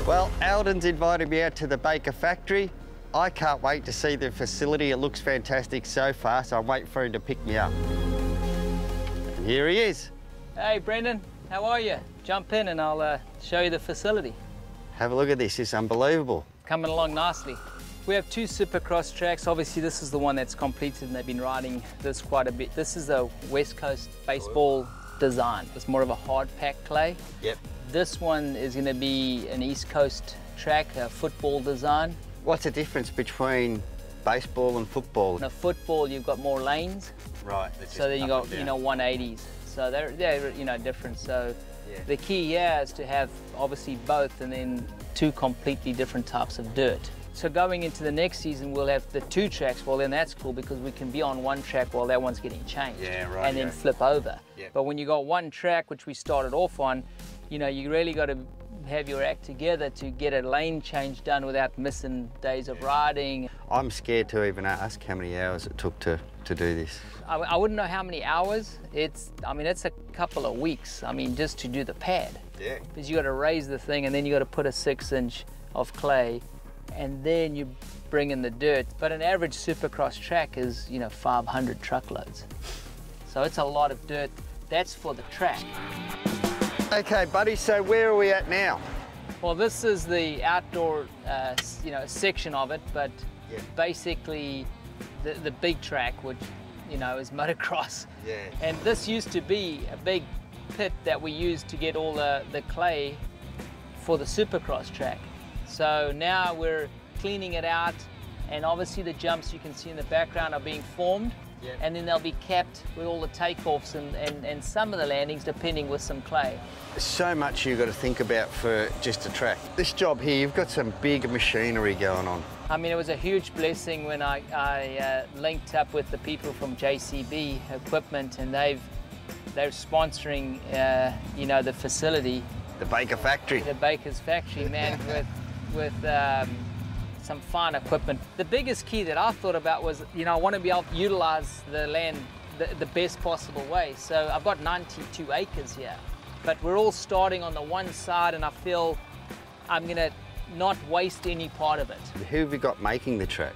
Well, Aldon's invited me out to the Baker factory. I can't wait to see the facility. It looks fantastic so far, so I'm waiting for him to pick me up. And here he is. Hey, Brendan, how are you? Jump in and I'll show you the facility. Have a look at this, it's unbelievable. Coming along nicely. We have 2 Supercross tracks. Obviously, this is the one that's completed and they've been riding this quite a bit. This is a West Coast baseball design. It's more of a hard pack clay. Yep. This one is going to be an East Coast track, a football design. What's the difference between baseball and football? In a football, you've got more lanes. Right. So then you got, 180s. So they're different. So yeah. The key here is to have obviously both and then 2 completely different types of dirt. So going into the next season, we'll have the 2 tracks. Well, then that's cool because we can be on one track while that one's getting changed. Yeah, right. And then flip over. Yep. But when you got one track, which we started off on, you really got to have your act together to get a lane change done without missing days of riding. I'm scared to even ask how many hours it took to do this. I wouldn't know how many hours. It's a couple of weeks. Just to do the pad. Yeah. Because you got to raise the thing and then you got to put a 6-inch of clay and then you bring in the dirt. But an average Supercross track is, 500 truckloads. So it's a lot of dirt. That's for the track. Okay, buddy, so where are we at now? Well, this is the outdoor, section of it, but yeah. Basically the big track, which, is motocross. Yeah. And this used to be a big pit that we used to get all the clay for the Supercross track. So now we're cleaning it out, and obviously the jumps you can see in the background are being formed. Yep. And then they'll be capped with all the takeoffs and some of the landings, depending with some clay. There's so much you've got to think about for just a track. This job here, you've got some big machinery going on. It was a huge blessing when I linked up with the people from JCB Equipment, and they're sponsoring, the facility. The Baker factory. The Baker's factory, man, with some fine equipment. The biggest key that I thought about was, I want to be able to utilize the land the best possible way. So I've got 92 acres here, but we're all starting on the one side, and I feel I'm going to not waste any part of it. Who have you got making the track?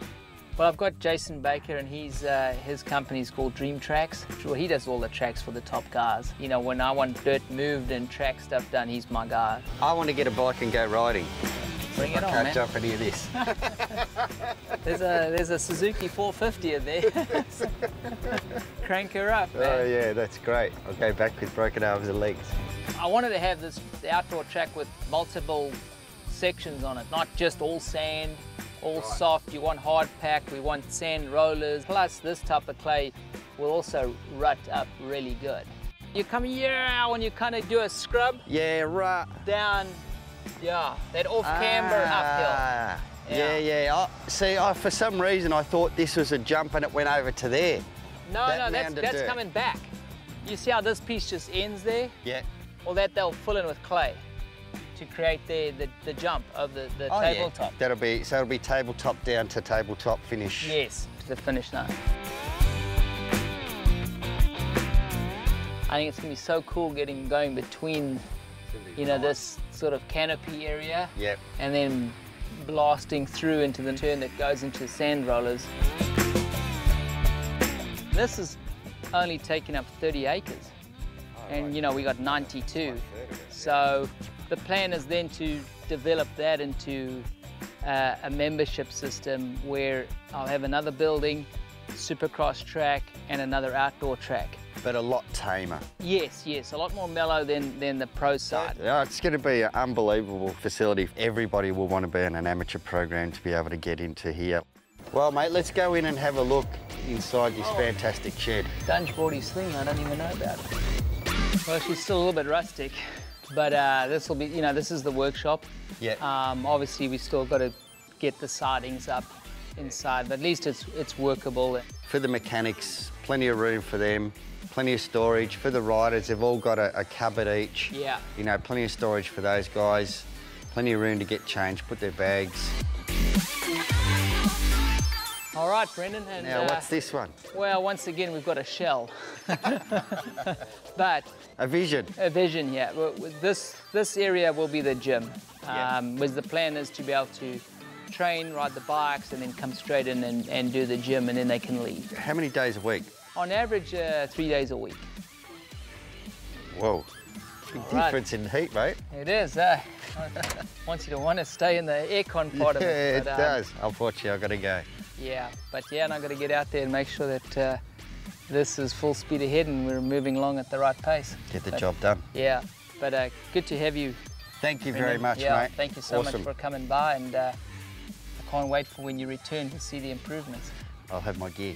Well, I've got Jason Baker, and his company's called Dream Tracks. Sure, he does all the tracks for the top guys. When I want dirt moved and track stuff done, he's my guy. I want to get a bike and go riding. Bring it on, man. I can't jump any of this. There's a Suzuki 450 in there. Crank her up, man. Oh yeah, that's great. I'll go back with broken arms and legs. I wanted to have this outdoor track with multiple sections on it, not just all sand, all soft. You want hard pack, we want sand rollers. Plus this type of clay will also rut up really good. You come here when you kind of do a scrub. Yeah, right. Down. Yeah, that off-camber uphill. Yeah. See, for some reason I thought this was a jump and it went over to there. No, that's coming back. You see how this piece just ends there? Yeah. Well, they'll fill in with clay to create the jump of the tabletop. Yeah. It'll be tabletop down to tabletop finish. Yes, to the finish line. I think it's going to be so cool going between this sort of canopy area, yep, and then blasting through into the turn that goes into sand rollers. This is only taking up 30 acres, and we got 92. So the plan is then to develop that into a membership system where I'll have another building, Supercross track, and another outdoor track. But a lot tamer. Yes, a lot more mellow than the pro side. Yeah, it's going to be an unbelievable facility. Everybody will want to be in an amateur program to be able to get into here. Well, mate, let's go in and have a look inside this fantastic shed. Dunge brought his thing, I don't even know about it. Well, she's still a little bit rustic, but this will be, this is the workshop. Yeah. Obviously, we still got to get the sidings up inside, but at least it's workable. For the mechanics, plenty of room for them. Plenty of storage for the riders. They've all got a cupboard each. Yeah. Plenty of storage for those guys. Plenty of room to get changed, put their bags. All All right, Brendan. And, now, what's this one? Well, once again, we've got a shell. But A vision. a vision, yeah. This area will be the gym. Yeah. Whereas the plan is to be able to train, ride the bikes, and then come straight in and do the gym, and then they can leave. How many days a week? On average, 3 days a week. Whoa. Big difference in heat, mate. It is. Wants you to want to stay in the aircon part of it. Yeah, But, it does. Unfortunately, I've got to go. Yeah, but yeah, and I've got to get out there and make sure that this is full speed ahead and we're moving along at the right pace. Get the job done. Yeah, but good to have you. Thank you very much, yeah, mate. Thank you so Awesome. much for coming by, and I can't wait for when you return to see the improvements. I'll have my gear.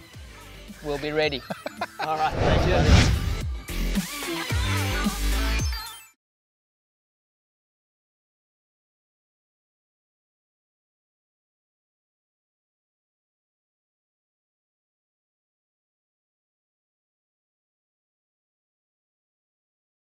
We'll be ready. All right, thank you.